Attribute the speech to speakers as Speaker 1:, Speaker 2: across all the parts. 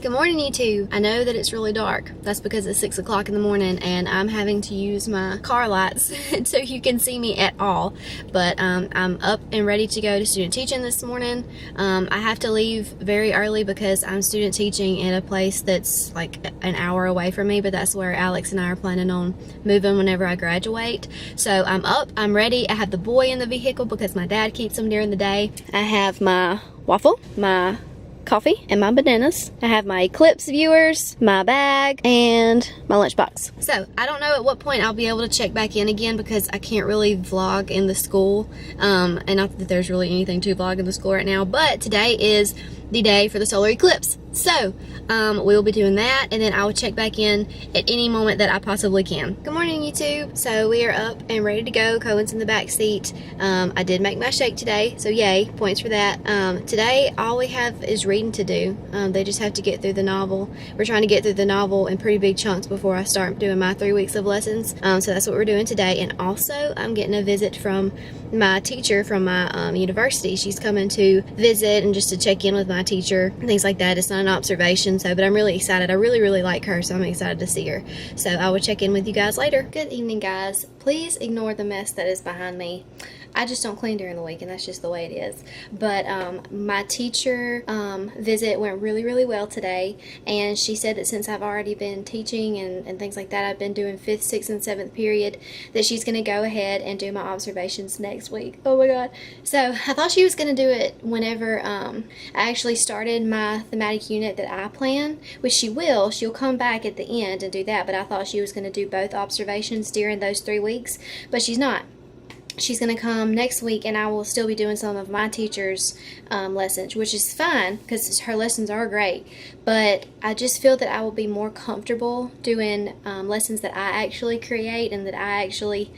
Speaker 1: Good morning, YouTube. I know that it's really dark. That's because it's 6 o'clock in the morning and I'm having to use my car lights so you can see me at all. But I'm up and ready to go to student teaching this morning. I have to leave very early because I'm student teaching in a place that's like an hour away from me, but that's where Alex and I are planning on moving whenever I graduate. So I'm up, I'm ready. I have the boy in the vehicle because my dad keeps him during the day. I have my waffle, my coffee, and my bananas. I have my Eclipse viewers, my bag, and my lunchbox. So I don't know at what point I'll be able to check back in again because I can't really vlog in the school, and not that there's really anything to vlog in the school right now, but today is the day for the solar eclipse. So we'll be doing that, and then I will check back in at any moment that I possibly can. Good morning, YouTube. So we are up and ready to go. Cohen's in the back seat. I did make my shake today, so yay, points for that. Today all we have is reading to do. They just have to get through the novel. We're trying to get through the novel in pretty big chunks before I start doing my 3 weeks of lessons. So that's what we're doing today. And also I'm getting a visit from my teacher from my university. She's coming to visit and just to check in with my teacher and things like that. It's not an observation, so but I'm really excited. I really like her, so I'm excited to see her. So I will check in with you guys later. Good evening, guys. Please ignore the mess that is behind me. I just don't clean during the week, and that's just the way it is. But my teacher visit went really well today, and she said that since I've already been teaching and things like that, I've been doing 5th, 6th, and 7th period, that she's going to go ahead and do my observations next week. Oh my god. So I thought she was going to do it whenever I actually started my thematic unit that I plan, which she will. She'll come back at the end and do that, but I thought she was going to do both observations during those 3 weeks, but she's not. She's going to come next week, and I will still be doing some of my teacher's lessons, which is fine because her lessons are great. But I just feel that I will be more comfortable doing lessons that I actually create and that I actually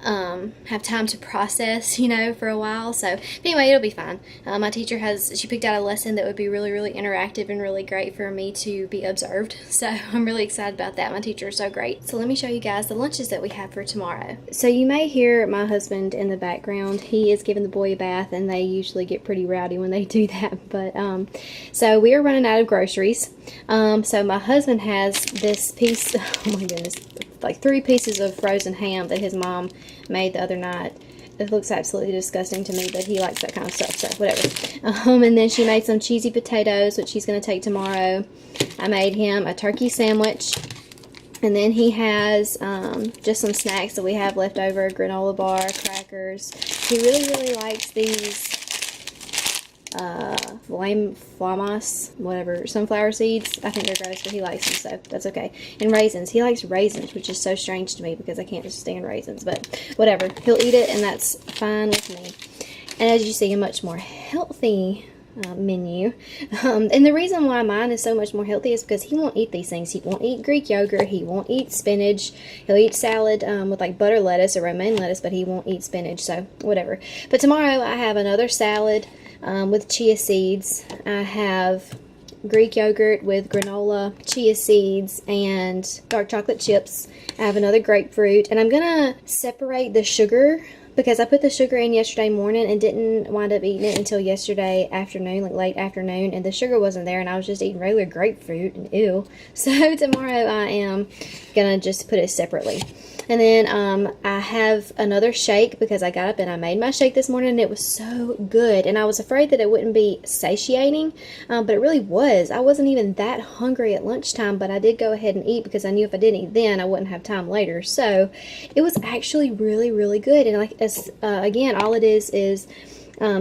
Speaker 1: have time to process, you know, for a while. So anyway, it'll be fine. My teacher she picked out a lesson that would be really interactive and really great for me to be observed. So I'm really excited about that. My teacher is so great. So let me show you guys the lunches that we have for tomorrow. So you may hear my husband in the background. He is giving the boy a bath, and they usually get pretty rowdy when they do that. But so we are running out of groceries. So my husband has this piece, oh my goodness, like 3 pieces of frozen ham that his mom made the other night. It looks absolutely disgusting to me, but he likes that kind of stuff, so whatever. And then she made some cheesy potatoes, which he's going to take tomorrow. I made him a turkey sandwich. And then he has just some snacks that we have left over, granola bar, crackers. He really likes these flamas, whatever, sunflower seeds. I think they're gross, but he likes them, so that's okay. And raisins. He likes raisins, which is so strange to me because I can't just stand raisins, but whatever. He'll eat it, and that's fine with me. And as you see, a much more healthy menu. And the reason why mine is so much more healthy is because he won't eat these things. He won't eat Greek yogurt. He won't eat spinach. He'll eat salad with like butter lettuce or romaine lettuce, but he won't eat spinach, so whatever. But tomorrow I have another salad with chia seeds. I have Greek yogurt with granola, chia seeds, and dark chocolate chips. I have another grapefruit, and I'm gonna separate the sugar because I put the sugar in yesterday morning and didn't wind up eating it until yesterday afternoon, like late afternoon, and the sugar wasn't there, and I was just eating regular grapefruit, and ew. So tomorrow I am gonna just put it separately. And then I have another shake because I got up and I made my shake this morning, and it was so good. And I was afraid that it wouldn't be satiating, but it really was. I wasn't even that hungry at lunchtime, but I did go ahead and eat because I knew if I didn't eat then, I wouldn't have time later. So it was actually really good. And like again, all it is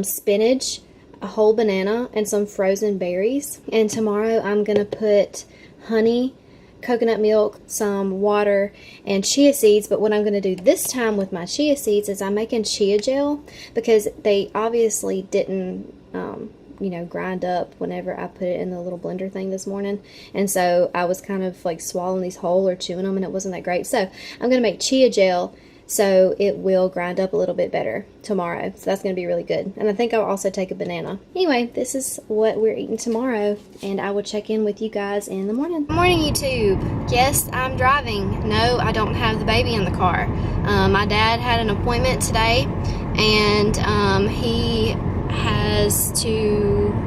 Speaker 1: spinach, a whole banana, and some frozen berries. And tomorrow I'm going to put honey, coconut milk, some water, and chia seeds. But what I'm going to do this time with my chia seeds is I'm making chia gel because they obviously didn't you know, grind up whenever I put it in the little blender thing this morning, and so I was kind of like swallowing these whole or chewing them, and it wasn't that great. So I'm going to make chia gel so it will grind up a little bit better tomorrow. So that's going to be really good. And I think I'll also take a banana. Anyway, this is what we're eating tomorrow, and I will check in with you guys in the morning. Good morning, YouTube. Yes, I'm driving. No, I don't have the baby in the car. My dad had an appointment today, and he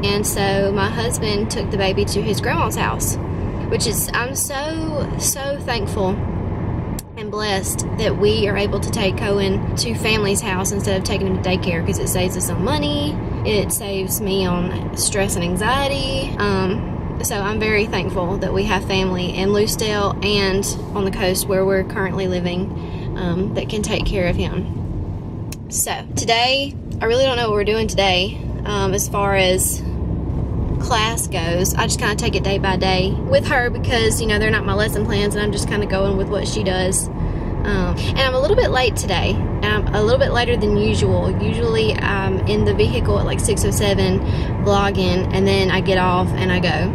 Speaker 1: and so my husband took the baby to his grandma's house, which is, I'm so thankful and blessed that we are able to take Cohen to family's house instead of taking him to daycare, because it saves us on money, it saves me on stress and anxiety. So I'm very thankful that we have family in Lucedale and on the coast where we're currently living that can take care of him. So today, I really don't know what we're doing today as far as class goes. I just kind of take it day by day with her because, you know, they're not my lesson plans and I'm just kind of going with what she does. And I'm a little bit late today. I'm a little bit later than usual. Usually I'm in the vehicle at like 6:07 vlogging, and then I get off and I go.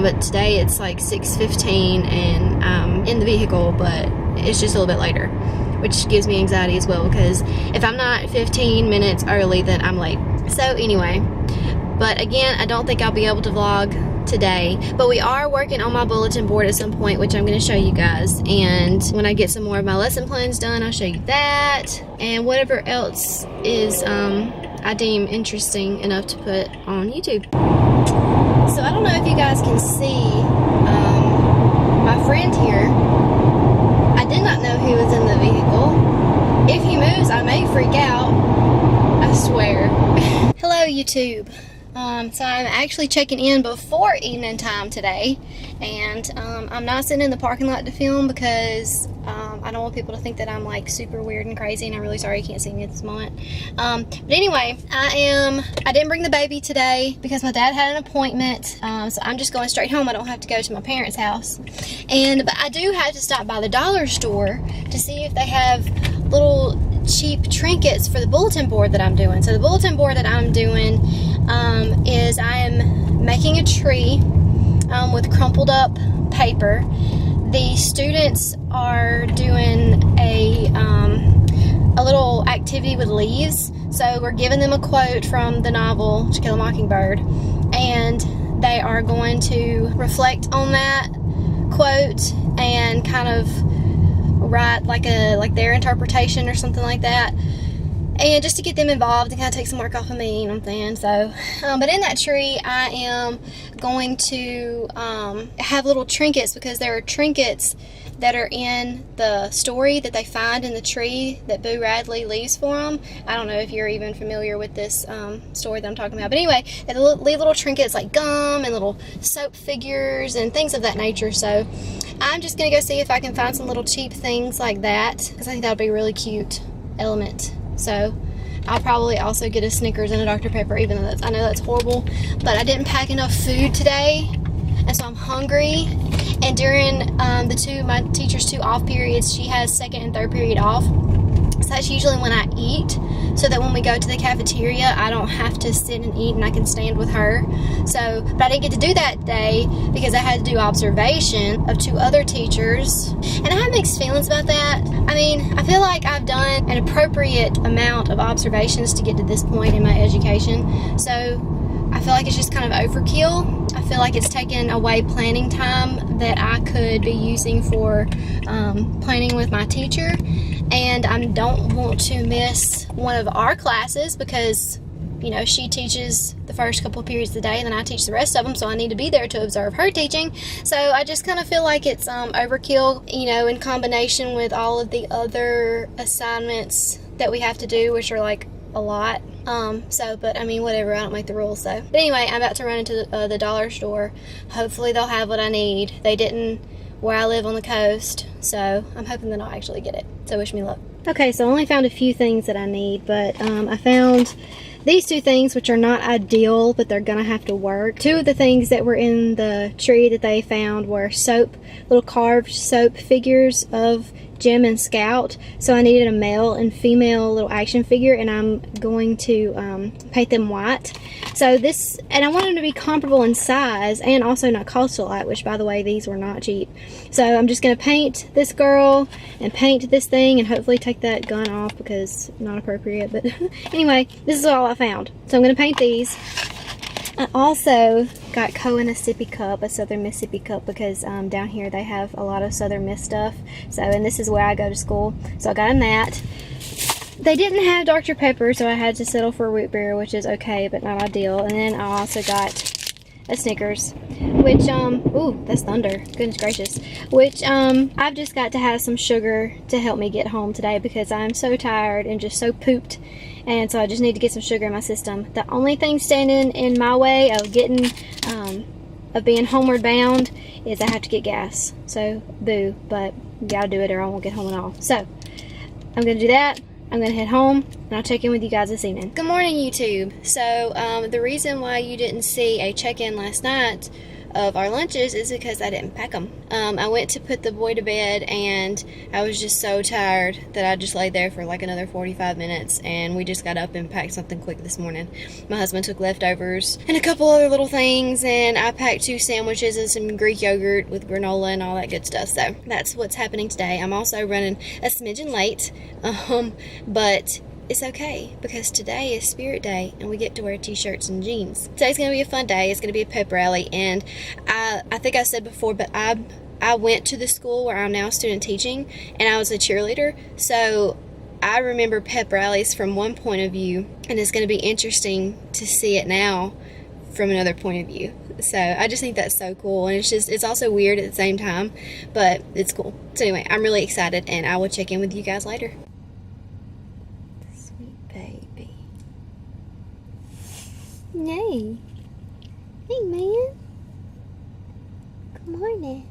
Speaker 1: But today it's like 6:15 and I'm in the vehicle, but it's just a little bit later, which gives me anxiety as well, because if I'm not 15 minutes early, then I'm late. So anyway, but again, I don't think I'll be able to vlog today, but we are working on my bulletin board at some point, which I'm going to show you guys, and when I get some more of my lesson plans done, I'll show you that, and whatever else is I deem interesting enough to put on YouTube. So I don't know if you guys can see my friend here. I did not know he was in the vehicle. If he moves, I may freak out. I swear. Hello, YouTube. So I'm actually checking in before evening time today, and I'm not sitting in the parking lot to film because I don't want people to think that I'm like super weird and crazy, and I'm really sorry you can't see me at this moment. But anyway, I didn't bring the baby today because my dad had an appointment, so I'm just going straight home. I don't have to go to my parents' house, but I do have to stop by the dollar store to see if they have little cheap trinkets for the bulletin board that I'm doing. So the bulletin board that I'm doing is I am making a tree with crumpled up paper. The students are doing a little activity with leaves. So we're giving them a quote from the novel To Kill a Mockingbird, and they are going to reflect on that quote and kind of write like their interpretation or something like that, and just to get them involved and kind of take some work off of me, you know what I'm saying? So but in that tree I am going to have little trinkets, because there are trinkets that are in the story that they find in the tree that Boo Radley leaves for them. I don't know if you're even familiar with this story that I'm talking about, but anyway, they leave little trinkets like gum and little soap figures and things of that nature. So I'm just gonna go see if I can find some little cheap things like that, because I think that would be a really cute element. So I'll probably also get a Snickers and a Dr. Pepper, even though I know that's horrible, but I didn't pack enough food today, and so I'm hungry. And during my teacher's 2 off periods, she has second and third period off. So that's usually when I eat, so that when we go to the cafeteria, I don't have to sit and eat and I can stand with her. So, but I didn't get to do that day because I had to do observation of 2 other teachers. And I have mixed feelings about that. I mean, I feel like I've done an appropriate amount of observations to get to this point in my education. So I feel like it's just kind of overkill. I feel like it's taken away planning time that I could be using for planning with my teacher. And I don't want to miss one of our classes because, you know, she teaches the first couple of periods of the day and then I teach the rest of them, so I need to be there to observe her teaching. So I just kind of feel like it's overkill, you know, in combination with all of the other assignments that we have to do, which are like a lot. But I mean, whatever, I don't make the rules. So, but anyway, I'm about to run into the dollar store. Hopefully they'll have what I need. They didn't where I live on the coast, so I'm hoping that I'll actually get it. So wish me luck. Okay, so I only found a few things that I need, but I found these 2 things, which are not ideal, but they're gonna have to work. 2 of the things that were in the tree that they found were soap, little carved soap figures of Jim and Scout. So I needed a male and female little action figure, and I'm going to paint them white. So this, and I want them to be comparable in size and also not cost a lot, which by the way, these were not cheap. So I'm just gonna paint this girl and paint this thing and hopefully take that gun off because not appropriate, but anyway, this is all I found. So I'm gonna paint these. I also got Cohen a sippy cup, a Southern Miss sippy cup, because down here they have a lot of Southern Miss stuff. So, and this is where I go to school. So I got him that. they didn't have Dr. Pepper, so I had to settle for root beer, which is okay, but not ideal. And then I also got a Snickers, which, ooh, that's thunder, goodness gracious, which, I've just got to have some sugar to help me get home today because I'm so tired and just so pooped, and so I just need to get some sugar in my system. The only thing standing in my way of getting, of being homeward bound is I have to get gas, so boo, but gotta do it or I won't get home at all. So, I'm gonna do that. I'm going to head home, and I'll check in with you guys this evening. Good morning, YouTube. So, the reason why you didn't see a check-in last night of our lunches is because I didn't pack them. I went to put the boy to bed, and I was just so tired that I just laid there for like another 45 minutes, and we just got up and packed something quick this morning. My husband took leftovers and a couple other little things, and I packed 2 sandwiches and some Greek yogurt with granola and all that good stuff. So that's what's happening today. I'm also running a smidgen late, but it's okay because today is Spirit Day and we get to wear t-shirts and jeans. Today's going to be a fun day. It's going to be a pep rally, and I think I said before, but I went to the school where I'm now student teaching, and I was a cheerleader, so I remember pep rallies from one point of view, and it's going to be interesting to see it now from another point of view. So I just think that's so cool, and it's also weird at the same time, but it's cool. So anyway, I'm really excited, and I will check in with you guys later. Baby. Hey. Hey, man. Good morning.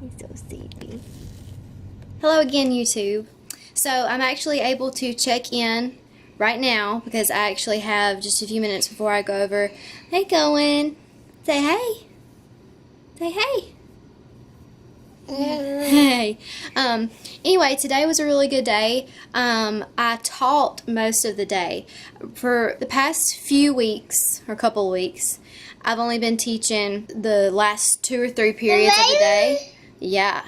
Speaker 1: He's so sleepy. Hello again, YouTube. So I'm actually able to check in right now because I actually have just a few minutes before I go over. Hey, Cohen. Say hey. Say hey. Hey. Anyway, today was a really good day. I taught most of the day. For the past few weeks, or couple of weeks, I've only been teaching the last 2 or 3 periods of the day. Yeah.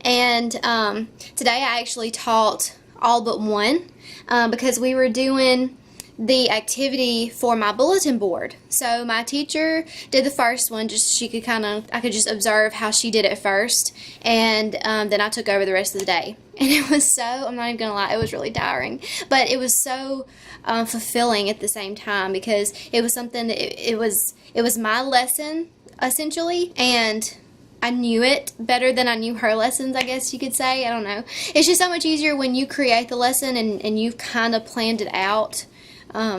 Speaker 1: And today I actually taught all but one because we were doing the activity for my bulletin board. So my teacher did the first one, just she could I could just observe how she did it first, and then I took over the rest of the day. And it was so, I'm not even gonna lie, it was really tiring, but it was so fulfilling at the same time because it was something that it was my lesson essentially, and I knew it better than I knew her lessons, I guess you could say. I don't know. It's just so much easier when you create the lesson and you've kind of planned it out.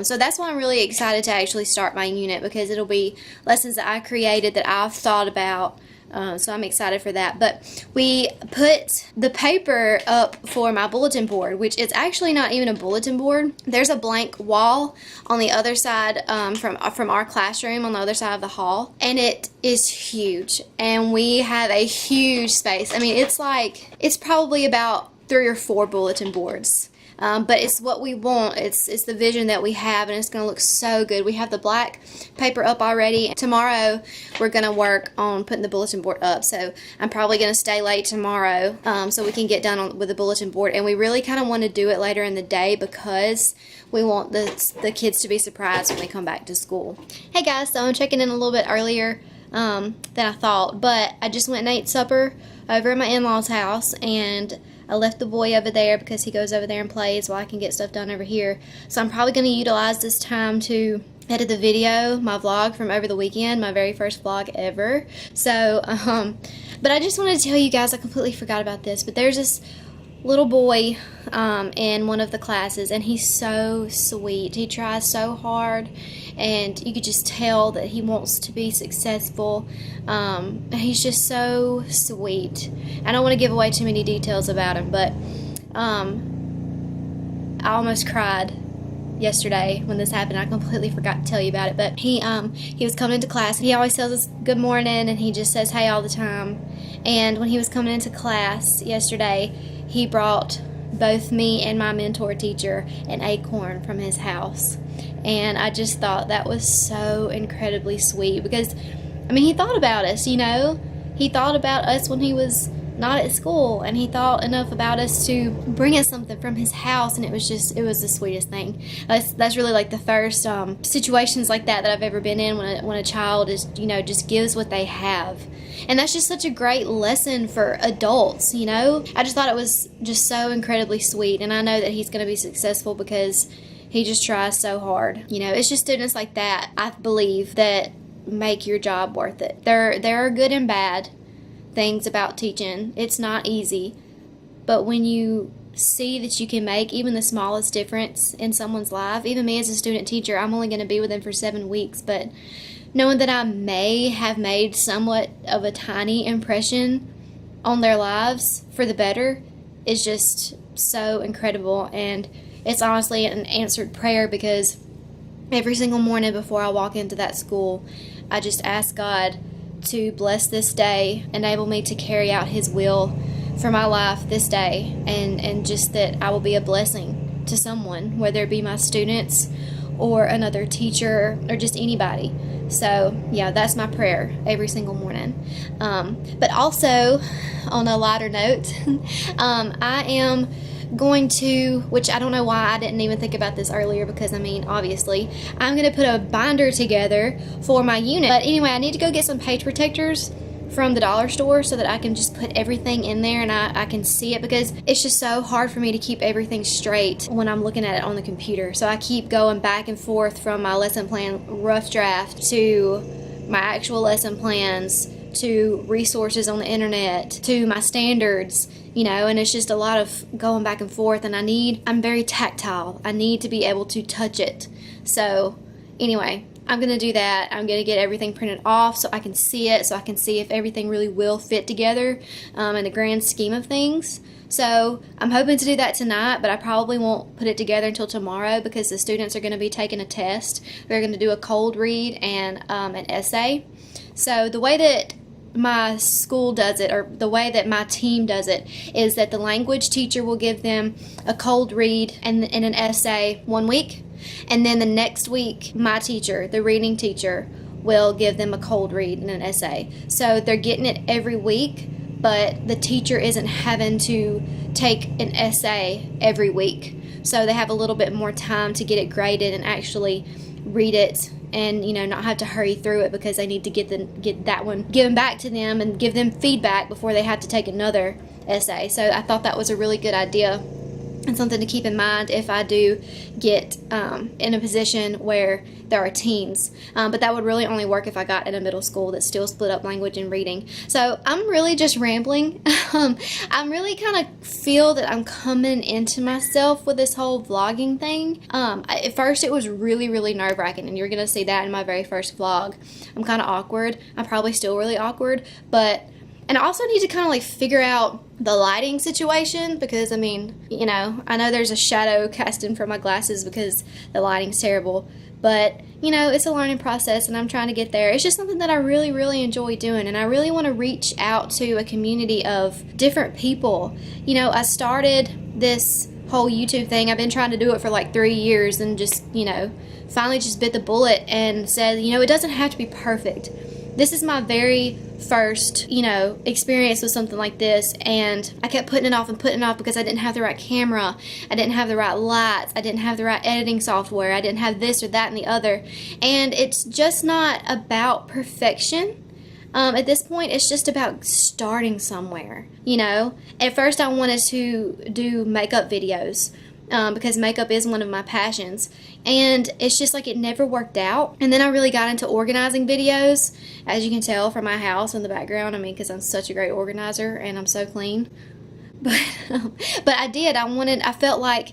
Speaker 1: So that's why I'm really excited to actually start my unit, because it'll be lessons that I created that I've thought about. So I'm excited for that. But we put the paper up for my bulletin board, which is actually not even a bulletin board. There's a blank wall on the other side from our classroom on the other side of the hall, and it is huge. And we have a huge space. I mean, it's probably about 3 or 4 bulletin boards. But it's what we want. It's the vision that we have, and it's going to look so good. We have the black paper up already. Tomorrow we're going to work on putting the bulletin board up, so I'm probably going to stay late tomorrow so we can get done with the bulletin board. And we really kind of want to do it later in the day because we want the kids to be surprised when they come back to school. Hey guys, so I'm checking in a little bit earlier than I thought, but I just went and ate supper over at my in-laws' house, and I left the boy over there because he goes over there and plays while I can get stuff done over here. So I'm probably going to utilize this time to edit the video, my vlog from over the weekend, my very first vlog ever. So, but I just wanted to tell you guys, I completely forgot about this, but there's this little boy in one of the classes, and he's so sweet. He tries so hard, and you could just tell that he wants to be successful. He's just so sweet. I don't want to give away too many details about him, but I almost cried yesterday when this happened. I completely forgot to tell you about it, but he was coming into class, and he always tells us good morning, and he just says hey all the time. And when he was coming into class yesterday, he brought both me and my mentor teacher an acorn from his house, and I just thought that was so incredibly sweet because, I mean, he thought about us, you know. He thought about us when he was not at school, and he thought enough about us to bring us something from his house, and it was the sweetest thing. That's really like the first situations like that I've ever been in, when a child is, just gives what they have. And that's just such a great lesson for adults, I just thought it was just so incredibly sweet, and I know that he's going to be successful because he just tries so hard. It's just students like that, I believe, that make your job worth it. There are good and bad things about teaching. It's not easy, but when you see that you can make even the smallest difference in someone's life, even me as a student teacher, I'm only going to be with them for 7 weeks, but knowing that I may have made somewhat of a tiny impression on their lives for the better is just so incredible. And it's honestly an answered prayer, because every single morning before I walk into that school, I just ask God to bless this day, enable me to carry out His will for my life this day, and just that I will be a blessing to someone, whether it be my students or another teacher or just anybody. So yeah, that's my prayer every single morning. But also, on a lighter note, I am going to, which I don't know why I didn't even think about this earlier, because obviously I'm going to put a binder together for my unit. But anyway, I need to go get some page protectors from the dollar store so that I can just put everything in there and I can see it, because it's just so hard for me to keep everything straight when I'm looking at it on the computer. So I keep going back and forth from my lesson plan rough draft to my actual lesson plans to resources on the internet to my standards, and it's just a lot of going back and forth, and I'm very tactile. I need to be able to touch it. So anyway, I'm going to do that. I'm going to get everything printed off so I can see it, so I can see if everything really will fit together in the grand scheme of things. So I'm hoping to do that tonight, but I probably won't put it together until tomorrow, because the students are going to be taking a test. They're going to do a cold read and an essay. So the way that my school does it, or the way that my team does it, is that the language teacher will give them a cold read and an essay 1 week, and then the next week my teacher, the reading teacher, will give them a cold read and an essay. So they're getting it every week, but the teacher isn't having to take an essay every week, so they have a little bit more time to get it graded and actually read it, and not have to hurry through it, because they need to get that one given back to them and give them feedback before they have to take another essay. So I thought that was a really good idea, and something to keep in mind if I do get in a position where there are teens. But that would really only work if I got in a middle school that still split up language and reading. So I'm really just rambling. I'm really kind of feel that I'm coming into myself with this whole vlogging thing. At first it was really, really nerve-wracking, and you're going to see that in my very first vlog. I'm kind of awkward. I'm probably still really awkward, and I also need to kind of figure out the lighting situation, because I know there's a shadow casting from my glasses because the lighting's terrible, but it's a learning process, and I'm trying to get there. It's just something that I really, really enjoy doing, and I really want to reach out to a community of different people. I started this whole YouTube thing. I've been trying to do it for 3 years, and just finally just bit the bullet and said, it doesn't have to be perfect. This is my very first, experience with something like this, and I kept putting it off because I didn't have the right camera, I didn't have the right lights, I didn't have the right editing software, I didn't have this or that and the other, and it's just not about perfection. At this point, it's just about starting somewhere, At first, I wanted to do makeup videos, because makeup is one of my passions, and it's just it never worked out. And then I really got into organizing videos, as you can tell from my house in the background, because I'm such a great organizer and I'm so clean. But I felt like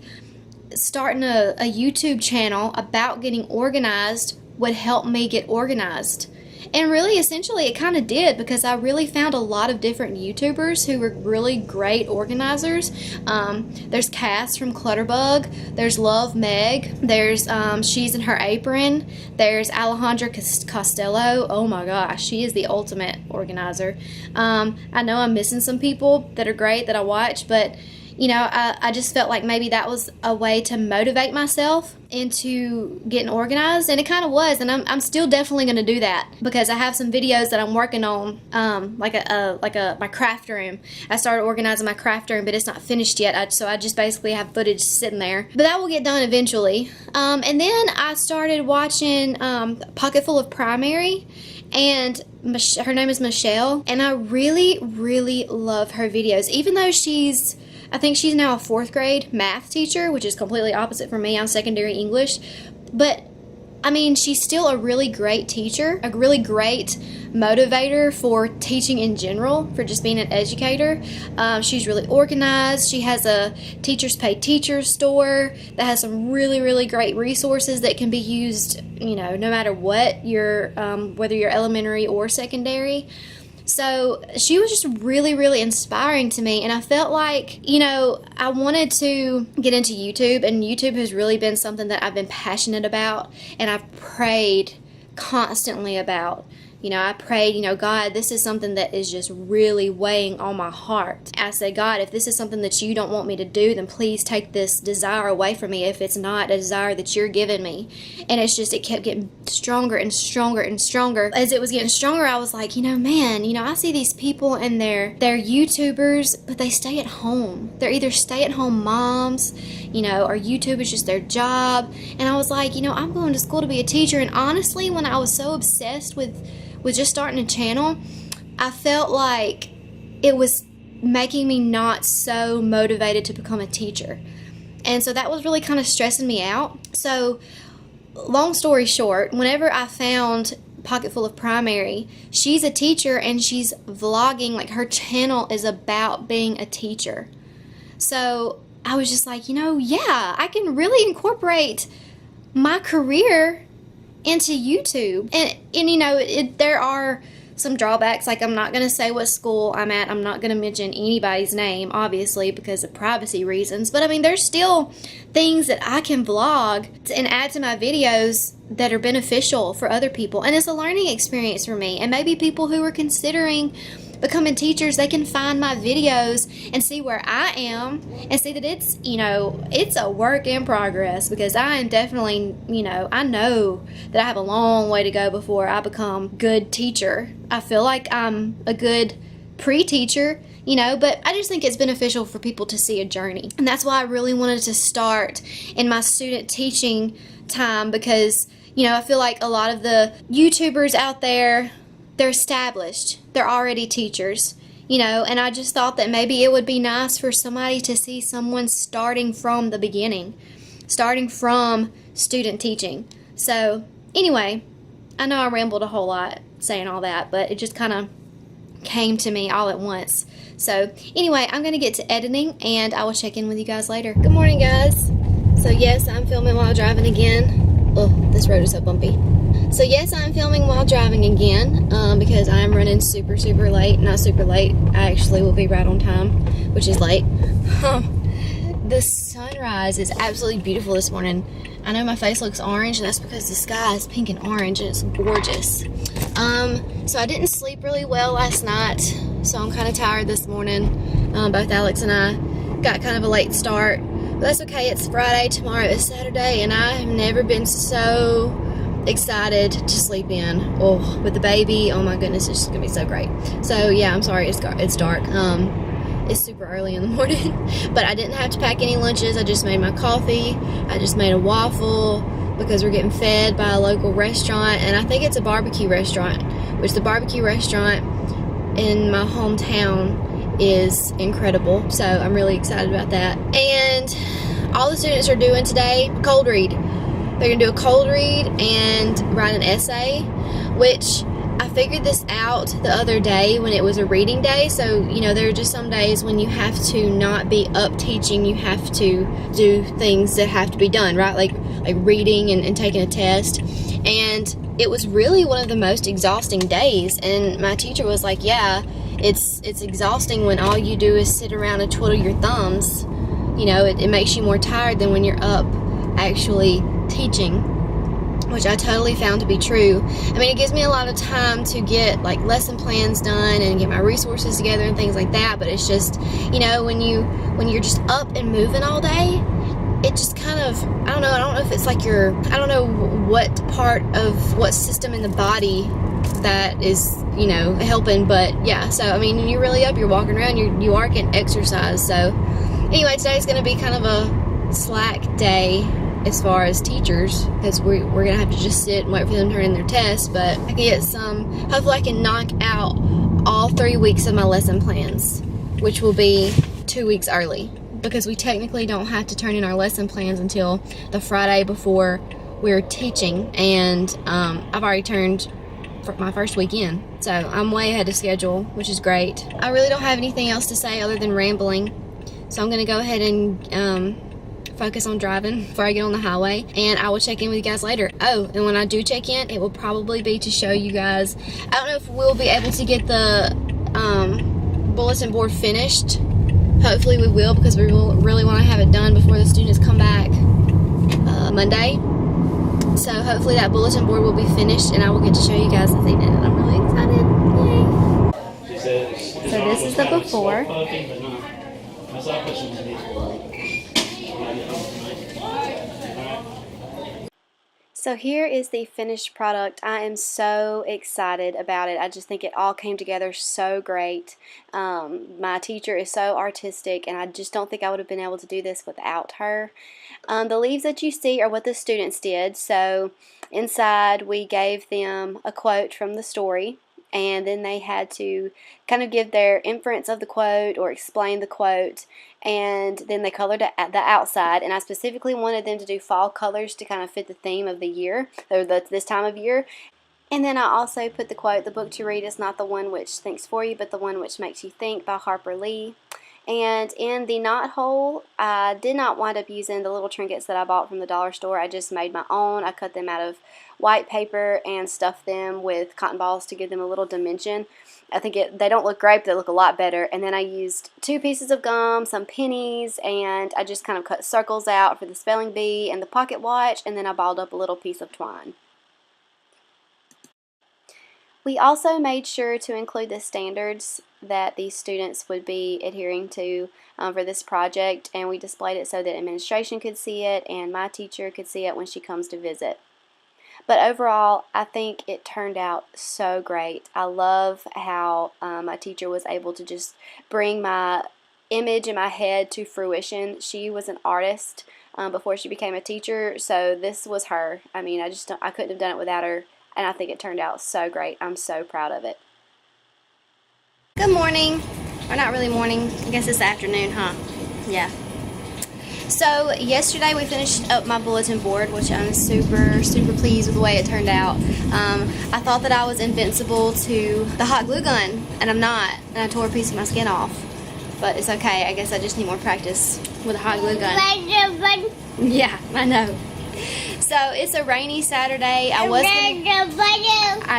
Speaker 1: starting a YouTube channel about getting organized would help me get organized. And really, essentially, it kind of did, because I really found a lot of different YouTubers who were really great organizers. There's Cass from Clutterbug. There's Love Meg. There's She's in Her Apron. There's Alejandra Costello. Oh my gosh, she is the ultimate organizer. I know I'm missing some people that are great that I watch, but you know, I just felt like maybe that was a way to motivate myself into getting organized, and it kind of was, and I'm still definitely going to do that, because I have some videos that I'm working on, like my craft room. I started organizing my craft room, but it's not finished yet, so I just basically have footage sitting there, but that will get done eventually. And then I started watching Pocketful of Primary, and her name is Michelle, and I really love her videos, even though I think she's now a 4th grade math teacher, which is completely opposite from me. I'm secondary English. But, I mean, she's still a really great teacher, a really great motivator for teaching in general, for just being an educator. She's really organized. She has a Teachers Pay Teachers store that has some really great resources that can be used, you know, no matter what, whether you're elementary or secondary. So she was just really inspiring to me, and I felt like, you know, I wanted to get into YouTube, and YouTube has really been something that I've been passionate about, and I've prayed constantly about. You know, I prayed, you know, God, this is something that is just really weighing on my heart. I said, God, if this is something that you don't want me to do, then please take this desire away from me if it's not a desire that you're giving me. And it kept getting stronger and stronger and stronger. As it was getting stronger, I was like, you know, man, you know, I see these people and they're YouTubers, but they stay at home. They're either stay-at-home moms, you know, or YouTube is just their job. And I was like, you know, I'm going to school to be a teacher. And honestly, when I was so obsessed with just starting a channel, I felt like it was making me not so motivated to become a teacher. And so that was really kind of stressing me out. So long story short, whenever I found Pocketful of Primary, she's a teacher and she's vlogging, like her channel is about being a teacher. So I was just like, you know, yeah, I can really incorporate my career into YouTube. And you know, there are some drawbacks. Like, I'm not going to say what school I'm at. I'm not going to mention anybody's name, obviously, because of privacy reasons. But I mean, there's still things that I can vlog and add to my videos that are beneficial for other people. And it's a learning experience for me. And maybe people who are considering becoming teachers, they can find my videos and see where I am and see that it's, you know, it's a work in progress, because I am definitely, you know, I know that I have a long way to go before I become good teacher. I feel like I'm a good pre-teacher, you know, but I just think it's beneficial for people to see a journey. And that's why I really wanted to start in my student teaching time, because, you know, I feel like a lot of the YouTubers out there, they're established. They're already teachers, you know, and I just thought that maybe it would be nice for somebody to see someone starting from the beginning, starting from student teaching. So anyway, I know I rambled a whole lot saying all that, but it just kind of came to me all at once. So anyway, I'm going to get to editing, and I will check in with you guys later. Good morning, guys. So yes, I'm filming while driving again. Oh, this road is so bumpy. So yes, I'm filming while driving again, because I'm running super late. Not super late, I actually will be right on time, which is late. The sunrise is absolutely beautiful this morning. I know my face looks orange, and that's because the sky is pink and orange, and it's gorgeous. So I didn't sleep really well last night, so I'm kind of tired this morning. Both Alex and I got kind of a late start, but that's okay. It's Friday, tomorrow is Saturday, and I have never been so excited to sleep in. Oh, with the baby, oh my goodness, it's just gonna be so great. So yeah, I'm sorry it's dark. It's super early in the morning, but I didn't have to pack any lunches. I just made my coffee. I just made a waffle because we're getting fed by a local restaurant, and I think it's a barbecue restaurant, which the barbecue restaurant in my hometown is incredible. So I'm really excited about that. And all the students are doing today cold read. They're going to do a cold read and write an essay, which I figured this out the other day when it was a reading day. So, you know, there are just some days when you have to not be up teaching. You have to do things that have to be done, right? Like reading and taking a test. And it was really one of the most exhausting days. And my teacher was like, yeah, it's exhausting when all you do is sit around and twiddle your thumbs. You know, it makes you more tired than when you're up actually teaching. which I totally found to be true. I mean, it gives me a lot of time to get like lesson plans done and get my resources together and things like that, but it's just, you know, when you're just up and moving all day, it just kind of, I don't know if it's like I don't know what part of what system in the body that is, you know, helping, but yeah, so I mean, when you're really up, you're walking around, you are getting exercise. So anyway, today's going to be kind of a slack day as far as teachers, because we're gonna have to just sit and wait for them to turn in their tests, but I can get hopefully I can knock out all 3 weeks of my lesson plans, which will be 2 weeks early, because we technically don't have to turn in our lesson plans until the Friday before we're teaching, and I've already turned for my first weekend, so I'm way ahead of schedule, which is great. I really don't have anything else to say other than rambling, so I'm gonna go ahead and focus on driving before I get on the highway, and I will check in with you guys later. Oh, and when I do check in, it will probably be to show you guys. I don't know if we'll be able to get the bulletin board finished. Hopefully we will, because we really want to have it done before the students come back Monday. So hopefully that bulletin board will be finished, and I will get to show you guys this evening, and I'm really excited. Yay! So this is the before. So here is the finished product. I am so excited about it. I just think it all came together so great. My teacher is so artistic, and I just don't think I would have been able to do this without her. The leaves that you see are what the students did. So inside we gave them a quote from the story, and then they had to kind of give their inference of the quote or explain the quote, and then they colored the outside, and I specifically wanted them to do fall colors to kind of fit the theme of the year, or this time of year. And then I also put the quote, "The book to read is not the one which thinks for you, but the one which makes you think," by Harper Lee. And in the knot hole, I did not wind up using the little trinkets that I bought from the dollar store. I just made my own. I cut them out of white paper and stuffed them with cotton balls to give them a little dimension. I think they don't look great, but they look a lot better. And then I used 2 pieces of gum, some pennies, and I just kind of cut circles out for the spelling bee and the pocket watch, and then I balled up a little piece of twine. We also made sure to include the standards that these students would be adhering to for this project, and we displayed it so that administration could see it and my teacher could see it when she comes to visit. But overall, I think it turned out so great. I love how my teacher was able to just bring my image in my head to fruition. She was an artist before she became a teacher, so this was her. I mean, I couldn't have done it without her. And I think it turned out so great. I'm so proud of it. Good morning. Or not really morning. I guess it's afternoon, huh? Yeah. So yesterday we finished up my bulletin board, which I'm super, super pleased with the way it turned out. I thought that I was invincible to the hot glue gun, and I'm not. And I tore a piece of my skin off. But it's okay. I guess I just need more practice with a hot glue gun. Yeah, I know. So it's a rainy Saturday. I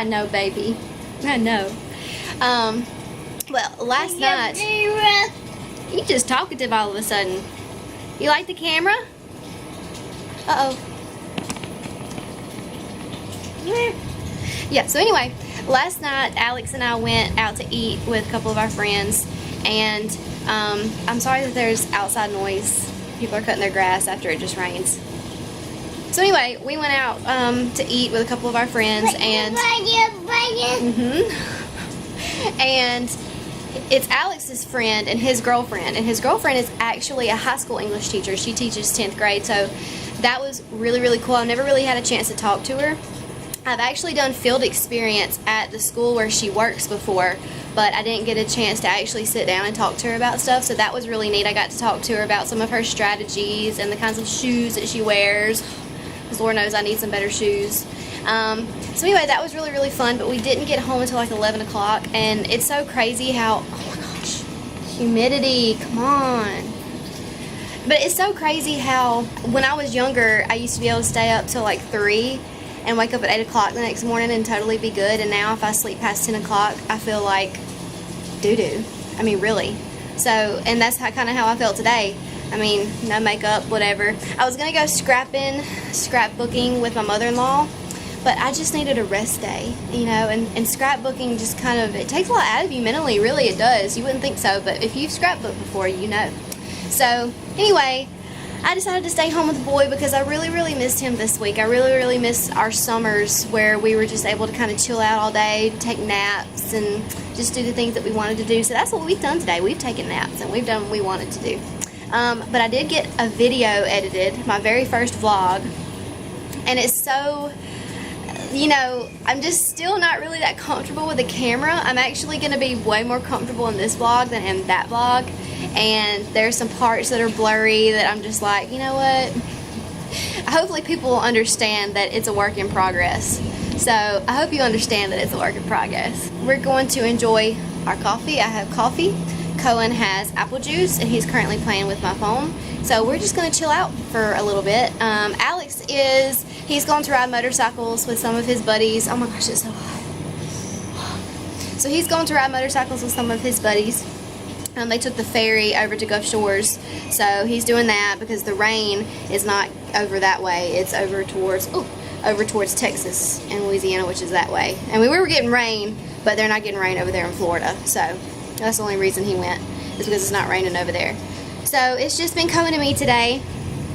Speaker 1: know, baby. I know. Well, last night, you just talkative all of a sudden. You like the camera? Uh-oh. Yeah, so anyway, last night Alex and I went out to eat with a couple of our friends, and I'm sorry that there's outside noise. People are cutting their grass after it just rains. So anyway, we went out to eat with a couple of our friends, and and it's Alex's friend and his girlfriend is actually a high school English teacher. She teaches 10th grade, so that was really, really cool. I've never really had a chance to talk to her. I've actually done field experience at the school where she works before, but I didn't get a chance to actually sit down and talk to her about stuff, so that was really neat. I got to talk to her about some of her strategies and the kinds of shoes that she wears. Because Lord knows I need some better shoes. So anyway, that was really, really fun, but we didn't get home until like 11 o'clock, and it's so crazy how, oh my gosh, humidity, come on. But it's so crazy how, when I was younger, I used to be able to stay up till like 3 and wake up at 8 o'clock the next morning and totally be good, and now if I sleep past 10 o'clock, I feel like doo-doo. I mean, really. So, and that's kind of how I felt today. I mean, no makeup, whatever. I was going to go scrapbooking with my mother-in-law, but I just needed a rest day, you know, and scrapbooking just kind of, it takes a lot out of you mentally, really it does. You wouldn't think so, but if you've scrapbooked before, you know. So anyway, I decided to stay home with the boy because I really, really missed him this week. I really, really missed our summers where we were just able to kind of chill out all day, take naps, and just do the things that we wanted to do. So that's what we've done today. We've taken naps, and we've done what we wanted to do. But I did get a video edited, my very first vlog, and it's so, you know, I'm just still not really that comfortable with the camera. I'm actually going to be way more comfortable in this vlog than in that vlog. And there's some parts that are blurry that I'm just like, you know what? Hopefully people will understand that it's a work in progress. So I hope you understand that it's a work in progress. We're going to enjoy our coffee. I have coffee. Cohen has apple juice, and he's currently playing with my phone. So we're just going to chill out for a little bit. Alex he's going to ride motorcycles with some of his buddies. Oh my gosh, it's so hot. So he's going to ride motorcycles with some of his buddies. They took the ferry over to Gulf Shores, so he's doing that because the rain is not over that way. It's over towards Texas and Louisiana, which is that way. And we were getting rain, but they're not getting rain over there in Florida. So that's the only reason he went, is because it's not raining over there. So it's just been Cohen and me today.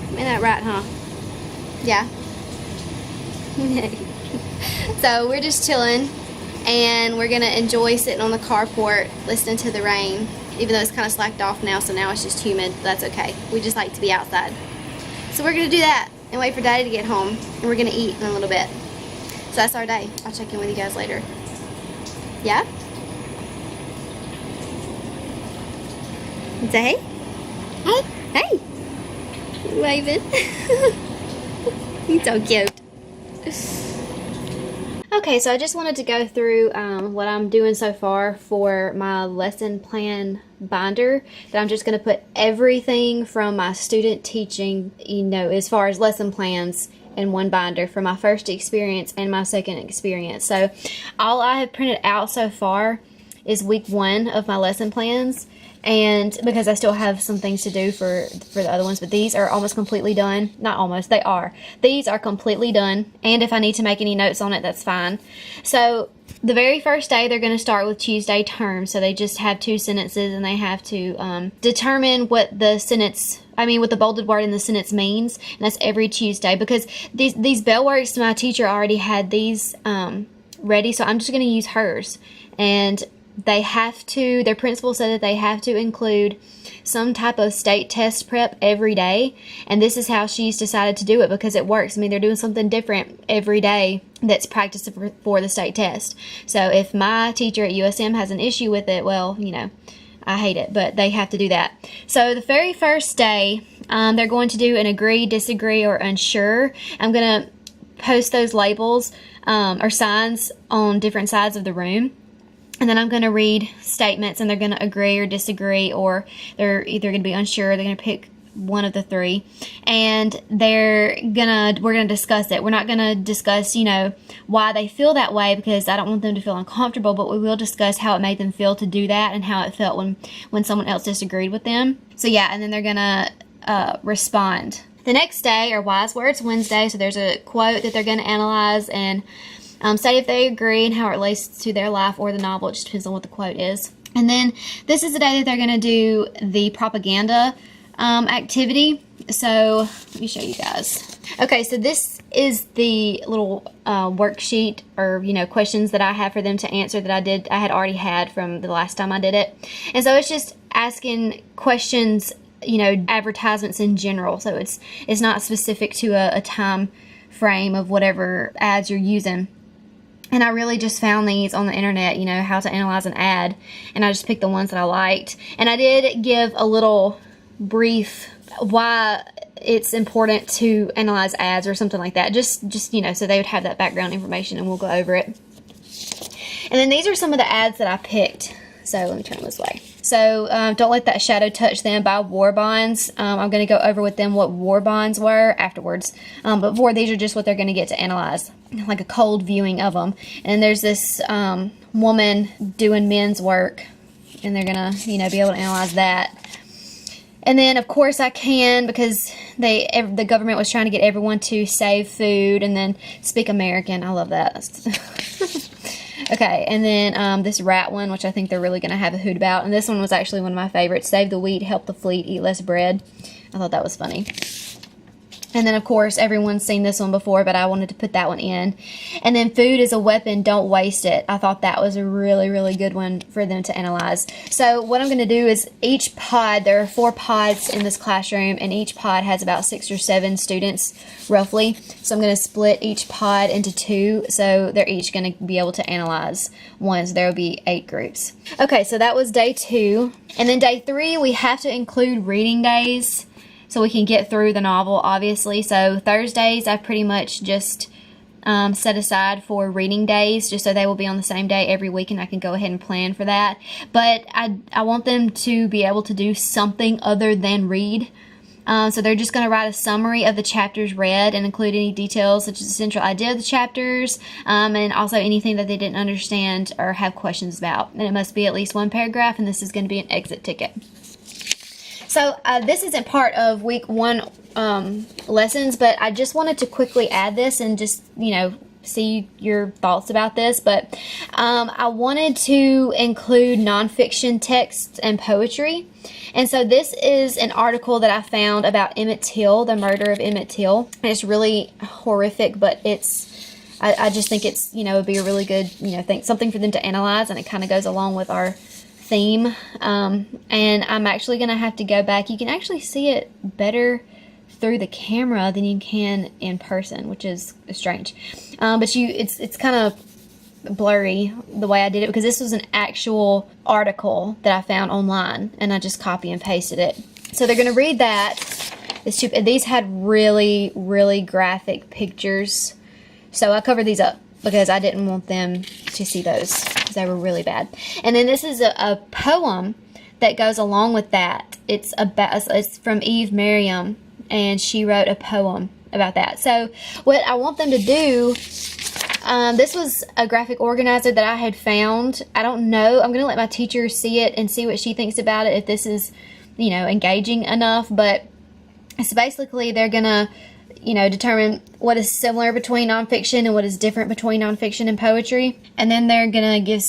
Speaker 1: Isn't that right, huh? Yeah. So we're just chilling, and we're gonna enjoy sitting on the carport listening to the rain. Even though it's kind of slacked off now, so now it's just humid. That's okay. We just like to be outside. So we're going to do that and wait for Daddy to get home. And we're going to eat in a little bit. So that's our day. I'll check in with you guys later. Yeah? Say hey. Hey. Hey. Waving. You're so cute. Okay, so I just wanted to go through what I'm doing so far for my lesson plan binder. That I'm just going to put everything from my student teaching, you know, as far as lesson plans in one binder for my first experience and my second experience. So all I have printed out so far is week 1 of my lesson plans. And because I still have some things to do for the other ones, but these are almost completely done. Not almost, they are. These are completely done, and if I need to make any notes on it, that's fine. So the very first day, they're going to start with Tuesday terms. So they just have 2 sentences, and they have to determine what the sentence, what the bolded word in the sentence means, and that's every Tuesday. Because these bell words, my teacher already had these ready, so I'm just going to use hers. And they have to, their principal said that they have to include some type of state test prep every day, and this is how she's decided to do it because it works. They're doing something different every day that's practiced for the state test. So if my teacher at USM has an issue with it, well, you know, I hate it, but they have to do that. So the very first day, they're going to do an agree, disagree, or unsure. I'm going to post those labels or signs on different sides of the room. And then I'm going to read statements, and they're going to agree or disagree, or they're either going to be unsure. They're going to pick one of the 3, and we're going to discuss it. We're not going to discuss, you know, why they feel that way, because I don't want them to feel uncomfortable, but we will discuss how it made them feel to do that and how it felt when someone else disagreed with them. So yeah, and then they're going to respond. The next day are wise words Wednesday, so there's a quote that they're going to analyze and say if they agree and how it relates to their life or the novel. It just depends on what the quote is. And then this is the day that they're going to do the propaganda activity. So let me show you guys. Okay, so this is the little worksheet or, you know, questions that I have for them to answer that I had already had from the last time I did it. And so it's just asking questions, you know, advertisements in general. So it's not specific to a time frame of whatever ads you're using. And I really just found these on the internet, you know, how to analyze an ad. And I just picked the ones that I liked. And I did give a little brief why it's important to analyze ads or something like that. Just you know, so they would have that background information, and we'll go over it. And then these are some of the ads that I picked. So let me turn this way. So Don't Let That Shadow Touch Them by War Bonds. I'm going to go over with them what war bonds were afterwards. But these are just what they're going to get to analyze, like a cold viewing of them. And there's this woman doing men's work, and they're going to, you know, be able to analyze that. And then, of course, I can, because the government was trying to get everyone to save food and then speak American. I love that. Okay, and then this rat one, which I think they're really going to have a hoot about. And this one was actually one of my favorites. Save the wheat, help the fleet, eat less bread. I thought that was funny. And then, of course, everyone's seen this one before, but I wanted to put that one in. And then food is a weapon, don't waste it. I thought that was a really, really good one for them to analyze. So what I'm going to do is each pod, there are 4 pods in this classroom, and each pod has about 6 or 7 students, roughly. So I'm going to split each pod into 2, so they're each going to be able to analyze one. So there will be 8 groups. Okay, so that was day 2. And then day 3, we have to include reading days, so we can get through the novel, obviously. So Thursdays I pretty much just set aside for reading days, just so they will be on the same day every week, and I can go ahead and plan for that. But I want them to be able to do something other than read. So they're just going to write a summary of the chapters read and include any details such as the central idea of the chapters, and also anything that they didn't understand or have questions about. And it must be at least 1 paragraph, and this is going to be an exit ticket. So this isn't part of week 1 lessons, but I just wanted to quickly add this and just, see your thoughts about this. But I wanted to include nonfiction texts and poetry. And so this is an article that I found about Emmett Till, the murder of Emmett Till. And it's really horrific, but I just think it's, it would be a really good, something for them to analyze, and it kind of goes along with our theme. And I'm actually going to have to go back. You can actually see it better through the camera than you can in person, which is strange. But it's kind of blurry the way I did it, because this was an actual article that I found online, and I just copy and pasted it. So they're going to read that. These had really, really graphic pictures, so I covered these up because I didn't want them to see those, because they were really bad. And then this is a poem that goes along with that. It's from Eve Merriam, and she wrote a poem about that. So what I want them to do, this was a graphic organizer that I had found. I don't know. I'm going to let my teacher see it and see what she thinks about it, if this is, engaging enough. But it's basically they're going to determine what is similar between nonfiction and what is different between nonfiction and poetry. And then they're going to give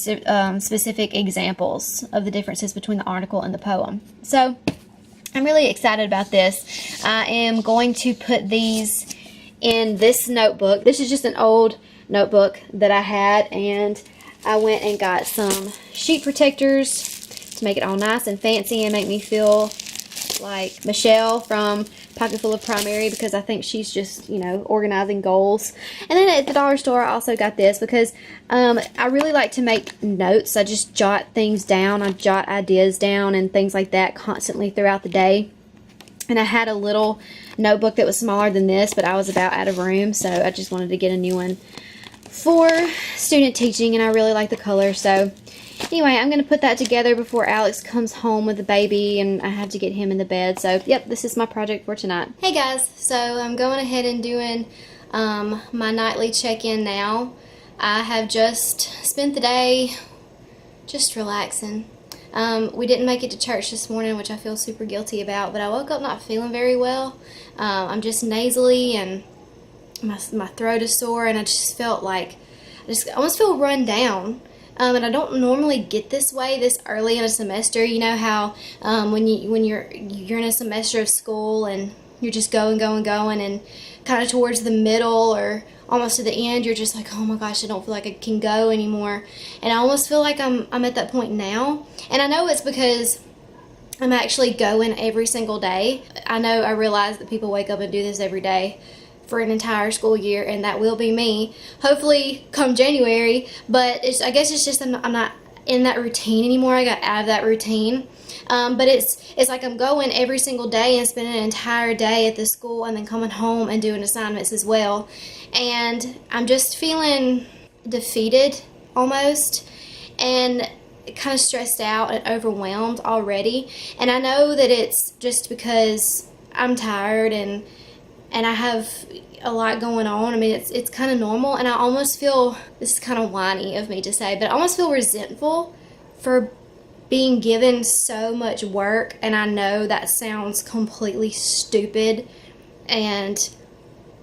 Speaker 1: specific examples of the differences between the article and the poem. So I'm really excited about this. I am going to put these in this notebook. This is just an old notebook that I had, and I went and got some sheet protectors to make it all nice and fancy and make me feel like Michelle from Pocketful of Primary, because I think she's just, organizing goals. And then at the dollar store, I also got this because I really like to make notes. I just jot things down. I jot ideas down and things like that constantly throughout the day. And I had a little notebook that was smaller than this, but I was about out of room, so I just wanted to get a new one for student teaching, and I really like the color. So anyway, I'm going to put that together before Alex comes home with the baby, and I have to get him in the bed. So, yep, this is my project for tonight. Hey guys, so I'm going ahead and doing my nightly check-in now. I have just spent the day just relaxing. We didn't make it to church this morning, which I feel super guilty about, but I woke up not feeling very well. I'm just nasally, and my throat is sore, and I just felt like, I almost feel run down. And I don't normally get this way this early in a semester. You know how when you're in a semester of school and you're just going, and kind of towards the middle or almost to the end, you're just like, oh my gosh, I don't feel like I can go anymore. And I almost feel like I'm at that point now. And I know it's because I'm actually going every single day. I realize that people wake up and do this every day for an entire school year, and that will be me, hopefully come January. But I guess it's just I'm not in that routine anymore. I got out of that routine. But it's like I'm going every single day and spending an entire day at the school, and then coming home and doing assignments as well. And I'm just feeling defeated almost, and kind of stressed out and overwhelmed already. And I know that it's just because I'm tired and I have a lot going on. I mean, it's kind of normal, and I almost feel, this is kind of whiny of me to say, but I almost feel resentful for being given so much work, and I know that sounds completely stupid and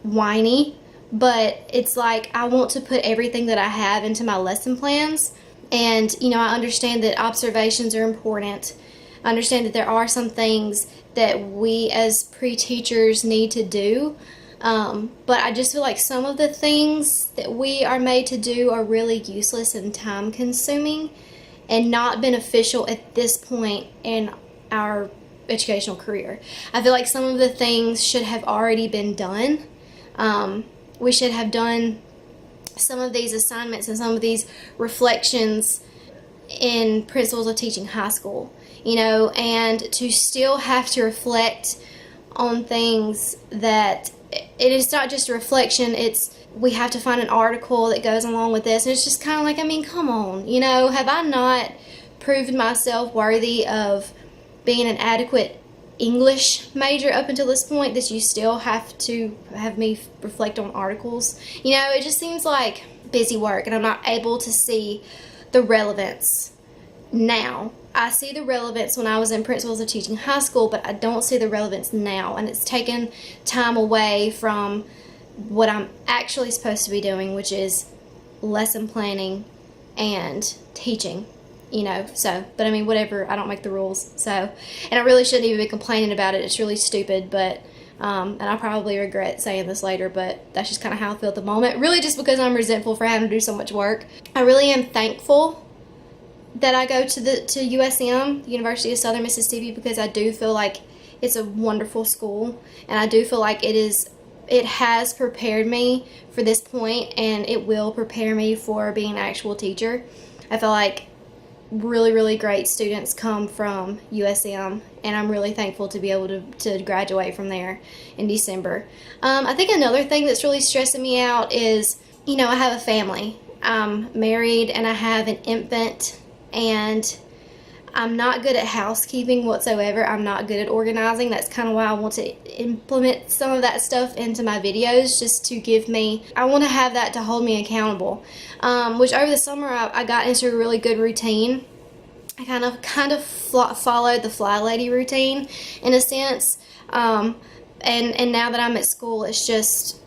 Speaker 1: whiny, but it's like I want to put everything that I have into my lesson plans. And I understand that observations are important. I understand that there are some things that we as pre-teachers need to do, but I just feel like some of the things that we are made to do are really useless and time consuming and not beneficial at this point in our educational career. I feel like some of the things should have already been done. We should have done some of these assignments and some of these reflections in Principles of Teaching High School, and to still have to reflect on things that it is not just a reflection, it's we have to find an article that goes along with this, and it's just kind of like, I mean, come on, have I not proved myself worthy of being an adequate English major up until this point, that you still have to have me reflect on articles? It just seems like busy work, and I'm not able to see the relevance now. I see the relevance when I was in Principles of Teaching High School, but I don't see the relevance now, and it's taken time away from what I'm actually supposed to be doing, which is lesson planning and teaching. But I mean, whatever, I don't make the rules, and I really shouldn't even be complaining about it. It's really stupid, but and I'll probably regret saying this later, but that's just kind of how I feel at the moment, really just because I'm resentful for having to do so much work. I really am thankful that I go to USM, the University of Southern Mississippi, because I do feel like it's a wonderful school, and I do feel like it has prepared me for this point, and it will prepare me for being an actual teacher. I feel like really, really great students come from USM, and I'm really thankful to be able to graduate from there in December. I think another thing that's really stressing me out is, I have a family. I'm married, and I have an infant, and I'm not good at housekeeping whatsoever. I'm not good at organizing. That's kind of why I want to implement some of that stuff into my videos, just to I want to have that to hold me accountable. Which over the summer I got into a really good routine. I kind of followed the Fly Lady routine in a sense. And now that I'm at school, it's just,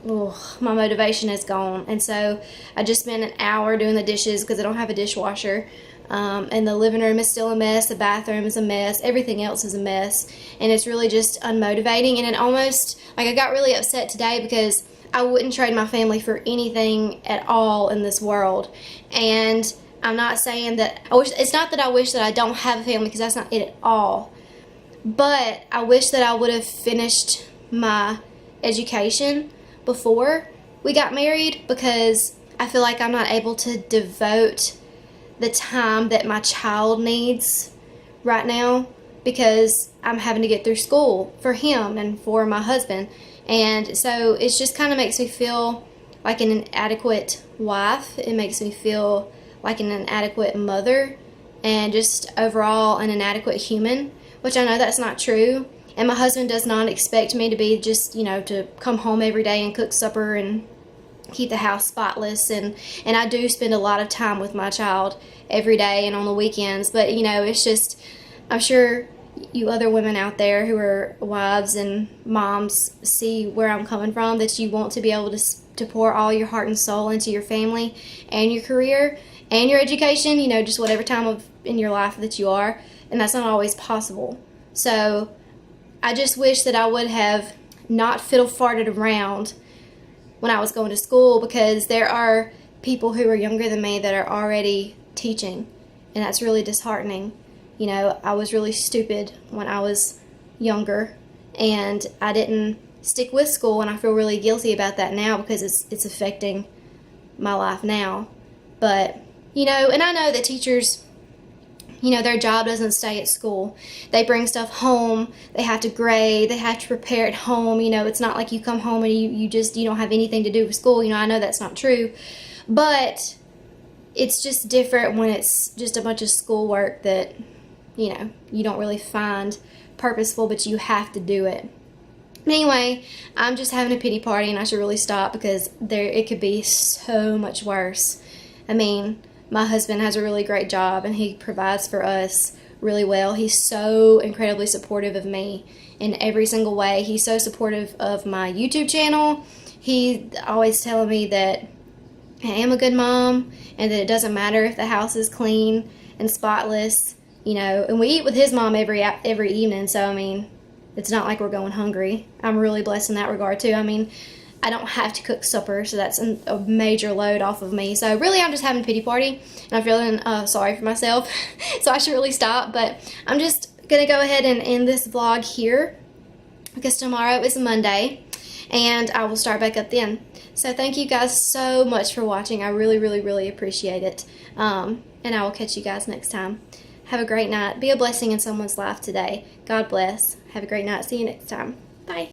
Speaker 1: my motivation is gone. And so I just spent an hour doing the dishes because I don't have a dishwasher. And the living room is still a mess, the bathroom is a mess, everything else is a mess, and it's really just unmotivating. And it almost, I got really upset today because I wouldn't trade my family for anything at all in this world. And I'm not saying that, it's not that I wish that I don't have a family, because that's not it at all, but I wish that I would have finished my education before we got married, because I feel like I'm not able to devote the time that my child needs right now, because I'm having to get through school for him and for my husband. And so it just kind of makes me feel like an inadequate wife. It makes me feel like an inadequate mother, and just overall an inadequate human, which I know that's not true. And my husband does not expect me to be just, to come home every day and cook supper and keep the house spotless, and I do spend a lot of time with my child every day and on the weekends, but it's just, I'm sure you other women out there who are wives and moms see where I'm coming from, that you want to be able to pour all your heart and soul into your family and your career and your education, just whatever time in your life that you are, and that's not always possible. So I just wish that I would have not fiddle-farted around when I was going to school, because there are people who are younger than me that are already teaching, and that's really disheartening. I was really stupid when I was younger, and I didn't stick with school, and I feel really guilty about that now, because it's affecting my life now. But, and I know that teachers, their job doesn't stay at school. They bring stuff home. They have to grade. They have to prepare at home. It's not like you come home and you don't have anything to do with school. I know that's not true. But it's just different when it's just a bunch of schoolwork that, you don't really find purposeful, but you have to do it. Anyway, I'm just having a pity party, and I should really stop, because it could be so much worse. I mean, my husband has a really great job and he provides for us really well. He's so incredibly supportive of me in every single way. He's so supportive of my YouTube channel. He's always telling me that I am a good mom and that it doesn't matter if the house is clean and spotless, you know, and we eat with his mom every evening, so I mean, it's not like we're going hungry. I'm really blessed in that regard too. I mean, I don't have to cook supper, so that's a major load off of me. So really, I'm just having a pity party, and I'm feeling sorry for myself, so I should really stop. But I'm just going to go ahead and end this vlog here, because tomorrow is Monday, and I will start back up then. So thank you guys so much for watching. I really, really, really appreciate it, and I will catch you guys next time. Have a great night. Be a blessing in someone's life today. God bless. Have a great night. See you next time. Bye.